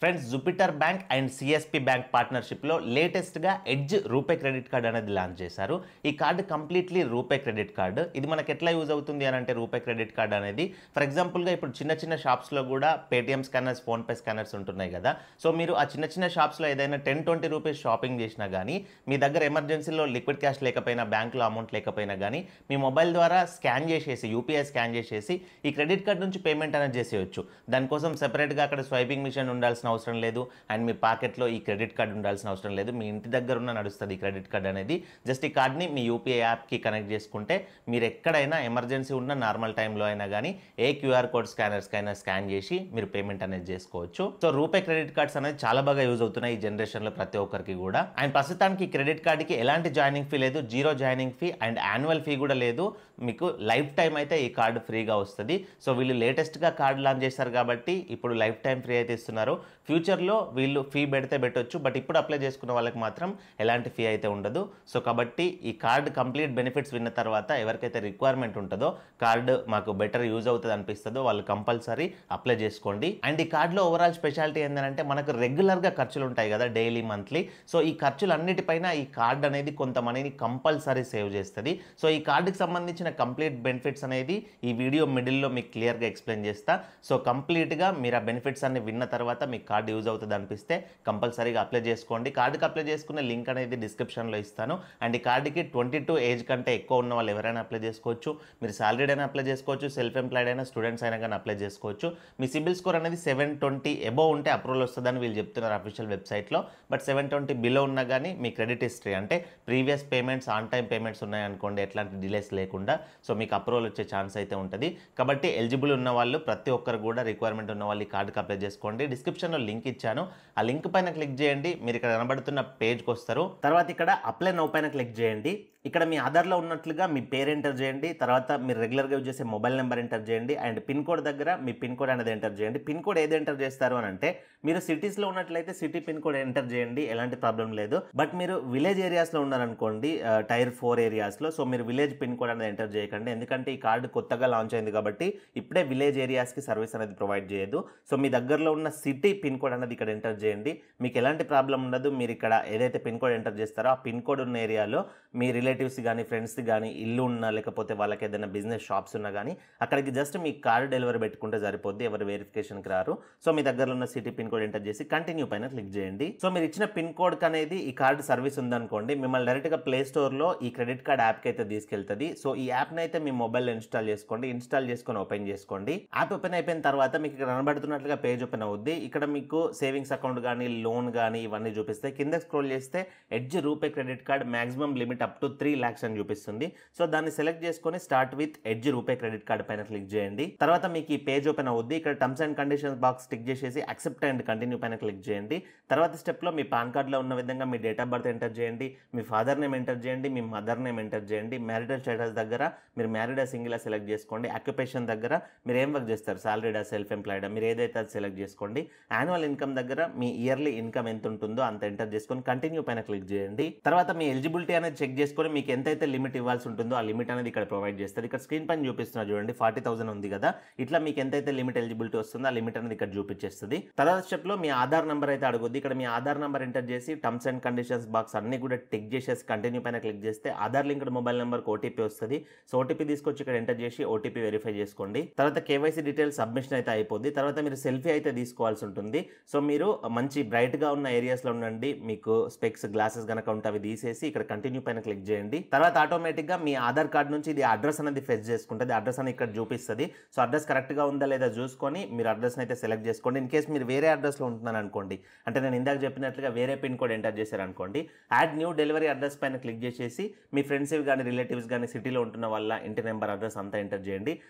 Friends, Jupiter bank and CSP bank పార్ట్నర్షిప్లో లేటెస్ట్గా edge RuPay credit card అనేది launch చేశారు. ఈ card completely RuPay credit card. ఇది మనకి ఎట్లా యూజ్ అవుతుంది అని అంటే, రూపే క్రెడిట్ కార్డ్ అనేది ఫర్ ఎగ్జాంపుల్గా ఇప్పుడు చిన్న చిన్న షాప్స్లో కూడా పేటిఎం స్కానర్స్, ఫోన్పే స్కానర్స్ ఉంటున్నాయి కదా. సో మీరు ఆ చిన్న చిన్న షాప్స్లో ఏదైనా 10-20 రూపీస్ షాపింగ్ చేసినా కానీ, మీ దగ్గర ఎమర్జెన్సీలో లిక్విడ్ క్యాష్ లేకపోయినా, బ్యాంకులో అమౌంట్ లేకపోయినా కానీ, మీ మొబైల్ ద్వారా స్కాన్ చేసేసి, యూపీఐ స్కాన్ చేసేసి ఈ క్రెడిట్ కార్డ్ నుంచి పేమెంట్ అనేది చేసేయచ్చు. దానికోసం సెపరేట్గా అక్కడ స్వైపింగ్ మిషన్ ఉండాల్సిన అవసరం లేదు, అండ్ మీ పాకెట్లో ఈ క్రెడిట్ కార్డ్ ఉండాల్సిన అవసరం లేదు. మీ ఇంటి దగ్గర ఉన్న నడుస్తుంది ఈ క్రెడిట్ కార్డ్ అనేది. జస్ట్ ఈ కార్డ్ని మీ యూపీఐ యాప్కి కనెక్ట్ చేసుకుంటే మీరు ఎక్కడైనా ఎమర్జెన్సీ ఉన్న నార్మల్ టైంలో అయినా కానీ ఏ క్యూఆర్ కోడ్ స్కానర్స్కైనా స్కాన్ చేసి మీరు పేమెంట్ అనేది చేసుకోవచ్చు. సో రూపే క్రెడిట్ కార్డ్స్ అనేది చాలా బాగా యూజ్ అవుతున్నాయి ఈ జనరేషన్లో ప్రతి ఒక్కరికి కూడా. అండ్ ప్రస్తుతానికి ఈ క్రెడిట్ కార్డ్కి ఎలాంటి జాయినింగ్ ఫీ లేదు, zero joining fee and annual fee కూడా లేదు. మీకు లైఫ్ టైం అయితే ఈ కార్డు ఫ్రీగా వస్తుంది. సో వీళ్ళు లేటెస్ట్గా కార్డు లాంచ్ చేశారు కాబట్టి ఇప్పుడు లైఫ్ టైం ఫ్రీ అయితే ఇస్తున్నారు. ఫ్యూచర్లో వీళ్ళు ఫీ పెడితే పెట్టొచ్చు, బట్ ఇప్పుడు అప్లై చేసుకున్న వాళ్ళకి మాత్రం ఎలాంటి ఫీ అయితే ఉండదు. సో కాబట్టి ఈ కార్డు కంప్లీట్ బెనిఫిట్స్ విన్న తర్వాత ఎవరికైతే రిక్వైర్మెంట్ ఉంటుందో, కార్డు మాకు బెటర్ యూజ్ అవుతుంది అనిపిస్తుందో వాళ్ళు కంపల్సరీ అప్లై చేసుకోండి. అండ్ ఈ కార్డులో ఓవరాల్ స్పెషాలిటీ ఏంటంటే, మనకు రెగ్యులర్గా ఖర్చులు ఉంటాయి కదా, డైలీ, మంత్లీ. సో ఈ ఖర్చులన్నిటిపైన ఈ కార్డు అనేది కొంత మనీని కంపల్సరీ సేవ్ చేస్తుంది. సో ఈ కార్డుకి సంబంధించిన కంప్లీట్ బెనిఫిట్స్ అనేది ఈ వీడియో మిడిల్లో మీకు క్లియర్గా ఎక్స్ప్లెయిన్ చేస్తా. సో కంప్లీట్గా మీరు ఆ బెనిఫిట్స్ అన్ని విన్న తర్వాత మీకు కార్డు యూజ్ అవుతుంది అనిపిస్తే కంపల్సరీగా అప్లై చేసుకోండి. కార్డుకి అప్లై చేసుకునే లింక్ అనేది డిస్క్రిప్షన్లో ఇస్తాను. అండ్ ఈ కార్డుకి 22 ఏజ్ కంటే ఎక్కువ ఉన్న వాళ్ళు ఎవరైనా అప్లై చేసుకోవచ్చు. మీరు సాలరీడ్ అయినా అప్లై చేసుకోవచ్చు, సెల్ఫ్ ఎంప్లాయిడ్ అయినా, స్టూడెంట్స్ అయినా కానీ అప్లై చేసుకోవచ్చు. మీ సిబిల్ స్కోర్ అనేది 720 అబోవ్ ఉంటే అప్రూవల్ వస్తుందని వీళ్ళు చెప్తున్నారు అఫీషియల్ వెబ్సైట్లో. బట్ 720 బిలో ఉన్నా కానీ మీ క్రెడిట్ హిస్టరీ అంటే previous payments, on time payments ఉన్నాయనుకోండి, ఎట్లాంటి డిలేస్ లేకుండా, సో మీకు అప్రూవల్ వచ్చే ఛాన్స్ అయితే ఉంటుంది. కాబట్టి ఎలిజిబుల్ ఉన్న వాళ్ళు ప్రతి ఒక్కరు కూడా, రిక్వైర్మెంట్ ఉన్న వాళ్ళు ఈ కార్డుకి అప్లై చేసుకోండి. డిస్క్రిప్షన్లో లింక్ ఇచ్చాను, ఆ లింక్ పైన క్లిక్ చేయండి. మీరు ఇక్కడ కనబడుతున్న పేజ్కి వస్తారు. తర్వాత ఇక్కడ అప్లై నౌ పైన క్లిక్ చేయండి. ఇక్కడ మీ ఆధార్లో ఉన్నట్లుగా మీ పేరు ఎంటర్ చేయండి. తర్వాత మీరు రెగ్యులర్గా యూజ్ చేసే మొబైల్ నెంబర్ ఎంటర్ చేయండి. అండ్ పిన్ కోడ్ దగ్గర మీ పిన్ కోడ్ అనేది ఎంటర్ చేయండి. పిన్ కోడ్ ఏది ఎంటర్ చేస్తారు అని అంటే, మీరు సిటీస్లో ఉన్నట్లయితే సిటీ పిన్ కోడ్ ఎంటర్ చేయండి, ఎలాంటి ప్రాబ్లం లేదు. బట్ మీరు విలేజ్ ఏరియాస్లో ఉన్నారనుకోండి, టైర్ 4 ఏరియాస్లో, సో మీరు విలేజ్ పిన్ కోడ్ అనేది ఎంటర్ చేయకండి. ఎందుకంటే ఈ కార్డు కొత్తగా లాంచ్ అయింది కాబట్టి ఇప్పుడే విలేజ్ ఏరియాస్కి సర్వీస్ అనేది ప్రొవైడ్ చేయదు. సో మీ దగ్గరలో ఉన్న సిటీ పిన్ కోడ్ అనేది ఇక్కడ ఎంటర్ చేయండి. మీకు ఎలాంటి ప్రాబ్లం ఉండదు. మీరు ఇక్కడ ఏదైతే పిన్ కోడ్ ఎంటర్ చేస్తారో ఆ పిన్ కోడ్ ఉన్న ఏరియాలో మీ రిలేటివ్స్ కానీ, ఫ్రెండ్స్ కానీ ఇల్లు ఉన్నా, లేకపోతే వాళ్ళకి ఏదైనా బిజినెస్ షాప్స్ ఉన్నా కానీ అక్కడికి జస్ట్ మీ కార్డు డెలివరీ పెట్టుకుంటే సరిపోద్ది, ఎవరు వెరిఫికేషన్కి రారు. సో మీ దగ్గరలో ఉన్న సిటీ పిన్ కోడ్ ఎంటర్ చేసి కంటిన్యూ పైన క్లిక్ చేయండి. సో మీరు ఇచ్చిన పిన్ కోడ్కి అనేది ఈ కార్డు సర్వీస్ ఉందనుకోండి, మిమ్మల్ని డైరెక్ట్గా ప్లే స్టోర్లో ఈ క్రెడిట్ కార్డ్ యాప్కి అయితే తీసుకెళ్తుంది. సో ఈ యాప్ని అయితే మీ మొబైల్లో ఇన్స్టాల్ చేసుకోండి. ఇన్స్టాల్ చేసుకొని ఓపెన్ చేసుకోండి. యాప్ ఓపెన్ అయిపోయిన తర్వాత మీకు ఇక్కడ కనబడుతున్నట్లుగా పేజ్ ఓపెన్ అవుద్ది. ఇక్కడ మీకు సేవింగ్స్ అకౌంట్ కానీ, లోన్ కానీ ఇవన్నీ చూపిస్తాయి. కింద స్క్రోల్ చేస్తే edge RuPay credit card maximum limit up to 3 lakhs అని చూపిస్తుంది. సో దాన్ని సెలెక్ట్ చేసుకొని start with edge RuPay credit card పైన క్లిక్ చేయండి. తర్వాత మీకు ఈ పేజ్ ఓపెన్ అవుద్ది. ఇక్కడ terms and conditions box tick చేసేసి యాక్సెప్ట్ అండ్ కంటిన్యూ పైన క్లిక్ చేయండి. తర్వాత స్టెప్లో మీ పాన్ కార్డులో ఉన్న విధంగా మీ డేట్ ఆఫ్ బర్త్ ఎంటర్ చేయండి, మీ ఫాదర్ నేమ్ ఎంటర్ చేయండి, మీ మదర్ నేమ్ ఎంటర్ చేయండి. మ్యారిటల్ స్టేటస్ దగ్గర మీరు మ్యారీడా, సింగిలా సెలెక్ట్ చేసుకోండి. ఆక్యుపేషన్ దగ్గర మీరు ఏం వర్క్ చేస్తారు, సాలరీడా, సెల్ఫ్ ఎంప్లాయిడా, మీరు ఏదైతే అది సెలెక్ట్ చేసుకోండి. యాన్యువల్ ఇన్కమ్ దగ్గర మీ ఇయర్లీ ఇన్కమ్ ఎంత ఉంటుందో అంత ఎంటర్ చేసుకొని కంటిన్యూ పైన క్లిక్ చేయండి. తర్వాత మీ ఎలిజిబిలిటీ అనేది చెక్ చేసుకొని మీకు ఎంతైతే లిమిట్ ఇవ్వాల్సి ఉంటుందో ఆ లిమిట్ అనేది ఇక్కడ ప్రొవైడ్ చేస్తారు. ఇక్కడ స్క్రీన్ పైన చూపిస్తున్నారు చూడండి, 40,000 ఉంది కదా. ఇట్లా మీకు ఎంతైతే లిమిట్ ఎలిజిబిలిటీ వస్తుందో ఆ లిమిట్ అనేది ఇక్కడ చూపించేస్తుంది. తర్వాత స్టెప్ లో మీ ఆధార్ నెంబర్ అయితే అడుగుద్ది. ఇక్కడ మీ ఆధార్ నెంబర్ ఎంటర్ చేసి టర్మ్స్ అండ్ కండిషన్స్ బాక్స్ అన్ని కూడా టిక్ చేసేసి కంటిన్యూ పైన క్లిక్ చేస్తే ఆధార్ లింక్డ్ మొబైల్ నెంబర్కి ఓటీపీ వస్తుంది. సో ఓటీపీ తీసుకొచ్చి ఇక్కడ ఎంటర్ చేసి ఓటీపీ వెరిఫై చేసుకోండి. తర్వాత కేవైసీ డీటెయిల్స్ సబ్మిషన్ అయితే అయిపోద్ది. తర్వాత మీరు సెల్ఫీ అయితే తీసుకోవాల్సి ఉంటుంది. సో మీరు మంచి బ్రైట్ గా ఉన్న ఏరియాస్ లో ఉండండి. మీకు స్పెక్స్, గ్లాసెస్ కనుక ఉంటే అవి తీసేసి ఇక్కడ కంటిన్యూ పైన క్లిక్ చేయండి. తర్వాత ఆటోమేటిక్ గా మీ ఆధార్ కార్డ్ నుంచి ఇది అడ్రస్ అనేది ఫెచ్ చేసుకుంటుంది. అడ్రస్ అని ఇక్కడ చూపిస్తుంది. సో అడ్రస్ కరెక్ట్ గా ఉందా లేదా చూసుకొని మీరు అడ్రస్ అయితే సెలెక్ట్ చేసుకోండి. ఇన్ కేసు మీరు వేరే అడ్రస్ లో ఉంటున్నాను అనుకోండి, అంటే నేను ఇందాక చెప్పినట్లుగా వేరే పిన్ కోడ్ ఎంటర్ చేశారు అనుకోండి, యాడ్ న్యూ డెలివరీ అడ్రస్ పైన క్లిక్ చేసేసి మీ ఫ్రెండ్స్ కానీ, రిలేటివ్స్ కానీ సిటీలో ఉంటున్న వాళ్ళ ఇంటి నెంబర్, అడ్రస్ అంతా ఎంటర్ చేయండి.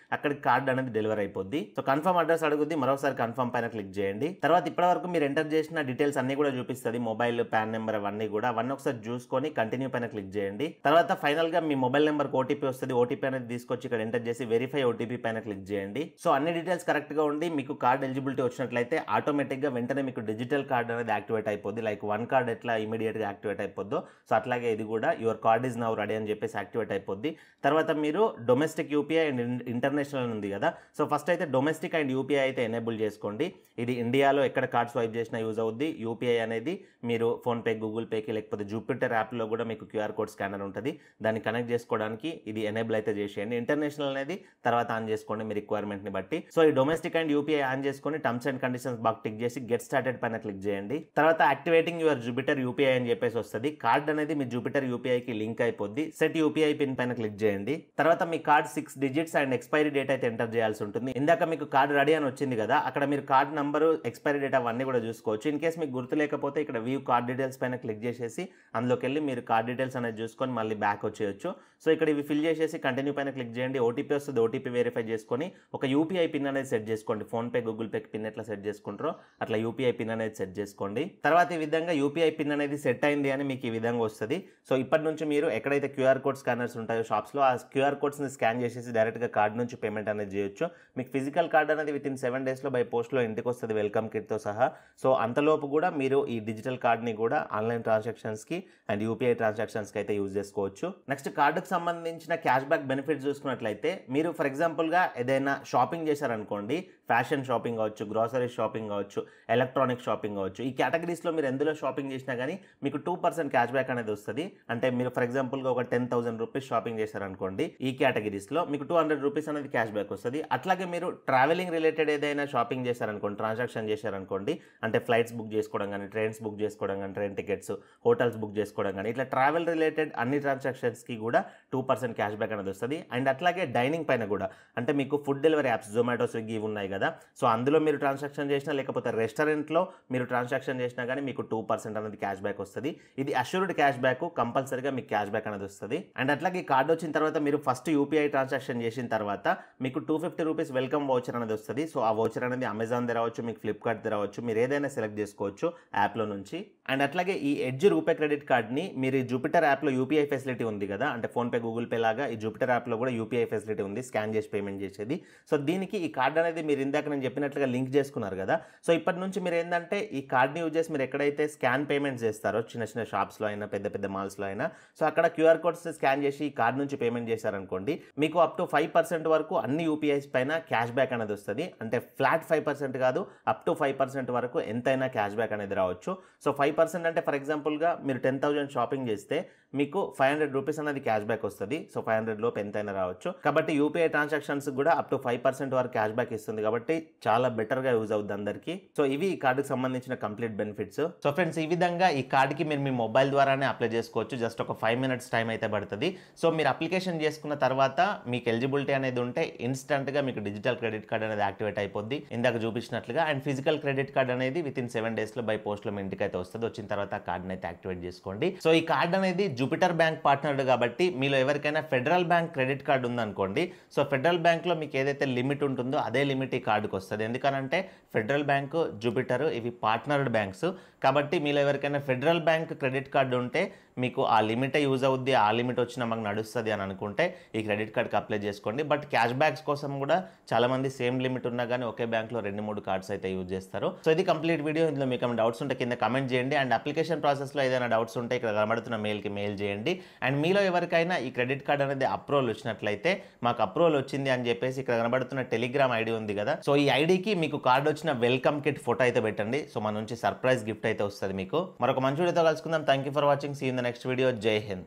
అక్కడికి కార్డ్ అనేది డెలివరీ అయిపోద్ది. సో కన్ఫర్మ్ అడ్రస్ అడుగుద్ది, మరోసారి కన్ఫర్మ్ పైన క్లిక్ చేయండి. తర్వాత ఇప్పటి వరకు మీరు ఎంటర్ చేసిన డీటెయిల్స్ అన్ని కూడా చూపిస్తుంది, మొబైల్, పాన్ నెంబర్ అవన్నీ కూడా. అవన్నీ ఒకసారి చూసుకొని కంటిన్యూ పైన క్లిక్ చేయండి. తర్వాత ఫైనల్ గా మీ మొబైల్ నెంబర్ ఓటీపీ వస్తుంది. ఓటీపీ అనేది తీసుకొచ్చి ఇక్కడ ఎంటర్ చేసి వెరిఫై ఓటీపీ పైన క్లిక్ చేయండి. సో అన్ని డీటెయిల్స్ కరెక్ట్ గా ఉండి మీకు కార్డ్ ఎలిజిబిలిటీ వచ్చినట్లయితే ఆటోమేటిక్ గా వెంటనే మీకు డిజిటల్ కార్డ్ అనేది యాక్టివేట్ అయిపోద్ది. లైక్ వన్ కార్డ్ ఎట్లా ఇమీడియట్ గా యాక్టివేట్ అయిపోద్దో సో అట్లాగే ఇది కూడా your card is now ready అని చెప్పేసి యాక్టివేట్ అయిపోద్ది. తర్వాత మీరు డొమెస్టిక్ యూపీఐ అండ్ ఇంటర్నేషనల్ ఉంది కదా, సో ఫస్ట్ అయితే డొమెస్టిక్ అండ్ యూపీఐ అయితే ఎనేబుల్ చేసుకోండి. ఇది ఇండియాలో ఎక్కడ కార్డ్ స్వైప్ చేసినా యూజ్ అవుద్ది. యూపీఐ అనేది మీరు ఫోన్పే, గూగుల్ పేకి లేకపోతే జూపిటర్ యాప్లో కూడా మీకు క్యూఆర్ కోడ్ స్కానర్ ఉంటుంది, దాన్ని కనెక్ట్ చేసుకోవడానికి ఇది ఎనేబుల్ అయితే చేసేయండి. ఇంటర్నేషనల్ అనేది తర్వాత ఆన్ చేసుకోండి మీ రిక్వైర్మెంట్ని బట్టి. సో ఈ డొమెస్టిక్ అండ్ యూపీఐ ఆన్ చేసుకొని టర్మ్స్ అండ్ కండిషన్స్ బాగా టిక్ చేసి గెట్ స్టార్టెడ్ పైన క్లిక్ చేయండి. తర్వాత యాక్టివేటింగ్ యువర్ జూపిటర్ యూపీఐ అని చెప్పేసి వస్తుంది. కార్డ్ అనేది మీ జూపిటర్ యూపీఐకి లింక్ అయిపోద్ది. సెట్ యూపీఐ పిన్ పైన క్లిక్ చేయండి. తర్వాత మీ card 6 digits and expiry date అయితే ఎంటర్ చేయాల్సి ఉంటుంది. ఇందాక మీకు కార్డ్ రెడీ అని వచ్చింది కదా, అక్కడ మీరు కార్డ్ నంబరు, ఎక్స్పైరీ డేట్ అవన్నీ కూడా చూసుకోవచ్చు. ఇన్ కేస్ మీకు గుర్తు లేకపోతే ఇక్కడ వ్యూ కార్డ్ డీటెయిల్స్ పైన క్లిక్ చేసేసి అందులోకి వెళ్ళి మీరు కార్డ్ డీటెయిల్స్ అనేది చూసుకొని మళ్ళీ బ్యాక్ వచ్చేయచ్చు. సో ఇక్కడ ఇవి ఫిల్ చేసేసి కంటిన్యూ పైన క్లిక్ చేయండి. ఓటీపీ వస్తుంది, ఓటీపీ వెరిఫై చేసుకొని ఒక యూపీఐ పిన్ అనేది సెట్ చేసుకోండి. ఫోన్పే, గూగుల్ పే పిన్ ఎట్లా సెట్ చేసుకుంటారో అట్లా యూపీఐ పిన్ అనేది సెట్ చేసుకోండి. తర్వాత ఈ విధంగా యూపీఐ పిన్ అనేది సెట్ అయింది అని మీకు ఈ విధంగా వస్తుంది. సో ఇప్పటి నుంచి మీరు ఎక్కడైతే క్యూఆర్ కోడ్ స్కానర్స్ ఉంటాయో షాప్స్లో ఆ క్యూఆర్ కోడ్స్ని స్కాన్ చేసేసి డైరెక్ట్గా కార్డ్ నుంచి పేమెంట్ అనేది చేయొచ్చు. మీకు ఫిజికల్ కార్డ్ అనేది విత్ ఇన్ 7 డేస్లో బై పోస్ట్లో ఇంటికి వస్తుంది వెల్కమ్ కిట్తో సహా. సో అంతలోపు కూడా మీరు ఈ డిజిటల్ కార్డ్ని కూడా ఆన్లైన్ ట్రాన్సాక్షన్స్కి అండ్ యూపీఐ ట్రాన్సాక్షన్స్కి అయితే యూజ్ చేసుకోవచ్చు. నెక్స్ట్ కార్డుకు సంబంధించిన క్యాష్ బ్యాక్ బెనిఫిట్స్ చూసుకున్నట్లయితే మీరు ఫర్ ఎగ్జాంపుల్గా ఏదైనా షాపింగ్ చేశారనుకోండి, ఫ్యాషన్ షాపింగ్ కావచ్చు, గ్రాసరీ షాపింగ్ కావచ్చు, ఎలక్ట్రానిక్ షాపింగ్ కావచ్చు, ఈ కేటగిరీస్లో మీరు ఎందులో షాపింగ్ చేసినా కానీ మీకు 2% క్యాష్ బ్యాక్ అనేది వస్తుంది. అంటే మీరు ఫర్ ఎగ్జాంపుల్గా ఒక 10,000 రూపీస్ షాపింగ్ చేశారనుకోండి, ఈ కేటగిరీస్లో మీకు 200 రూపీస్ అనేది క్యాష్ బ్యాక్ వస్తుంది. అట్లాగే మీరు ట్రావెలింగ్ రిలేటెడ్ ఏదైనా షాపింగ్ చేశారనుకోండి, ట్రాన్సాక్షన్ చేశారనుకోండి, అంటే ఫ్లైట్స్ బుక్ చేసుకోవడం కానీ, ట్రైన్స్ బుక్ చేసుకోవడం కానీ, ట్రైన్ టికెట్స్, హోటల్స్ బుక్ చేసుకోవడం కానీ, ఇట్లా ట్రావెల్ రిలేటెడ్ అన్ని ట్రాన్సాక్షన్స్కి కూడా 2% క్యాష్ బ్యాక్ అనేది వస్తుంది. అండ్ అట్లాగే డైనింగ్ పైన కూడా, అంటే మీకు food delivery apps Zomato, Swiggy ఉన్నాయి కదా, సో అందులో మీరు ట్రాన్సాక్షన్ చేసినా లేకపోతే రెస్టారెంట్లో మీరు ట్రాన్సాక్షన్ చేసినా కానీ మీకు 2% అనేది క్యాష్ బ్యాక్ వస్తుంది. ఇది అష్యూర్డ్ క్యాష్ బ్యాక్, కంపల్సరీగా మీకు క్యాష్ బ్యాక్ అనేది వస్తుంది. అండ్ అట్లాగే ఈ కార్డు వచ్చిన తర్వాత మీరు ఫస్ట్ యూపీఐ ట్రాన్సాక్షన్ చేసిన తర్వాత మీకు 250 రూపీస్ వెల్కమ్ వౌచర్ అనేది వస్తుంది. సో ఆ వౌచర్ అనేది అమెజాన్ రావచ్చు, మీకు ఫ్లిప్కార్ట్ రావచ్చు, మీరు ఏదైనా సెలెక్ట్ చేసుకోవచ్చు యాప్లో నుంచి. అండ్ అట్లాగే ఈ ఎడ్జ్ రూపే క్రెడిట్ కార్డ్ని మీరు ఈ జూపిటర్ యాప్లో యూపీఐ ఫెసిలిటీ ఉంది కదా, అంటే ఫోన్పే, గూగుల్ పే లాగా ఈ జూపిటర్ యాప్లో కూడా యూపీఐ ఫెసిలిటీ ఉంది, స్కాన్ చేసి పేమెంట్ చేసేది. సో దీనికి ఈ కార్డ్ అనేది మీరు ఇందాక నేను చెప్పినట్లుగా లింక్ చేసుకున్నారు కదా, సో ఇప్పటి నుంచి మీరు ఏంటంటే ఈ కార్డ్ని యూజ్ చేసి మీరు ఎక్కడైతే స్కాన్ పేమెంట్స్ చేస్తారో చిన్న చిన్న షాప్స్లో అయినా పెద్ద పెద్ద మాల్స్లో అయినా, సో అక్కడ క్యూఆర్ కోడ్స్ స్కాన్ చేసి ఈ కార్డ్ నుంచి పేమెంట్ చేశారనుకోండి, మీకు అప్ టు 5% వరకు అన్ని యూపీఐస్ పైన క్యాష్ బ్యాక్ అనేది వస్తుంది. అంటే ఫ్లాట్ 5% కాదు, అప్ టు 5% వరకు ఎంతైనా క్యాష్ బ్యాక్ అనేది రావచ్చు. సో 5% అంటే ఫర్ ఎగ్జాంపుల్గా మీరు 10,000 షాపింగ్ చేస్తే మీకు 500 రూపీస్ అనేది క్యాష్ బ్యాక్ వస్తుంది. సో 500 లోపు ఎంతైనా రావచ్చు. కాబట్టి యూపీఐ ట్రాన్సాక్షన్స్ కూడా అప్ టు 5% వరకు క్యాష్ బ్యాక్ ఇస్తుంది. కాబట్టి చాలా బెటర్గా యూజ్ అవుతుంది అందరికీ. సో ఇవి ఈ కార్డుకి సంబంధించిన కంప్లీట్ బెనిఫిట్స్. సో ఫ్రెండ్స్, ఈ విధంగా ఈ కార్డుకి మీరు మీ మొబైల్ ద్వారానే అప్లై చేసుకోవచ్చు. జస్ట్ ఒక 5 మినిట్స్ టైం అయితే పడుతుంది. సో మీరు అప్లికేషన్ చేసుకున్న తర్వాత మీకు ఎలిజిబిలిటీ అనేది ఉంటే ఇన్స్టెంట్గా మీకు డిజిటల్ క్రెడిట్ కార్డ్ అనేది యాక్టివేట్ అయిపోద్ది ఇందాక చూపించినట్లుగా. అండ్ ఫిజికల్ క్రెడిట్ కార్డ్ అనేది విత్ ఇన్ 7 డేస్లో బై పోస్ట్లో మీ ఇంటికి అయితే వస్తుంది. వచ్చిన తర్వాత ఆ కార్డ్ని అయితే యాక్టివేట్ చేసుకోండి. సో ఈ కార్డ్ అనేది జూపిటర్ బ్యాంక్ పార్ట్నర్డ్ కాబట్టి మీలో ఎవరికైనా ఫెడరల్ బ్యాంక్ క్రెడిట్ కార్డు ఉందనుకోండి, సో ఫెడరల్ బ్యాంక్లో మీకు ఏదైతే లిమిట్ ఉంటుందో అదే లిమిట్ ఈ కార్డుకి వస్తుంది. ఎందుకనంటే ఫెడరల్ బ్యాంకు, జూపిటర్ ఇవి పార్ట్నర్డ్ బ్యాంక్స్ కాబట్టి మీలో ఎవరికైనా ఫెడరల్ బ్యాంక్ క్రెడిట్ కార్డు ఉంటే మీకు ఆ లిమిటే యూజ్ అవుద్ది, ఆ లిమిట్ వచ్చినా మాకు నడుస్తుంది అని అనుకుంటే ఈ క్రెడిట్ కార్డ్కి అప్లై చేసుకోండి. బట్ క్యాష్ బ్యాక్స్ కోసం కూడా చాలామంది సేమ్ లిమిట్ ఉన్నా కానీ ఒకే బ్యాంక్లో 2-3 కార్డ్స్ అయితే యూజ్ చేస్తారు. సో ఇది కంప్లీట్ వీడియో. ఇందులో మీకు ఏమైనా డౌట్స్ ఉంటే కింద కమెంట్ చేయండి. అండ్ అప్లికేషన్ ప్రాసెస్లో ఏదైనా డౌట్స్ ఉంటే ఇక్కడ కనబడుతున్న మెయిల్కి మెయిల్ చేయండి. అండ్ మీలో ఎవరికైనా ఈ క్రెడిట్ కార్డ్ అనేది అప్రూవల్ వచ్చినట్లయితే మాకు అప్రూవల్ వచ్చింది అని చెప్పేసి ఇక్కడ కనబడుతున్న టెలిగ్రామ్ ఐడి ఉంది కదా, సో ఈ ఐడికి మీకు కార్డ్ వచ్చిన వెల్కమ్ కిట్ ఫోటో అయితే పెట్టండి. సో మన నుంచి సర్ప్రైజ్ గిఫ్ట్ అయితే వస్తుంది మీకు. మరొక మంచి వీడియోతో కలుసుకుందాం. Thank you for watching. See in the next video. Jai Hind.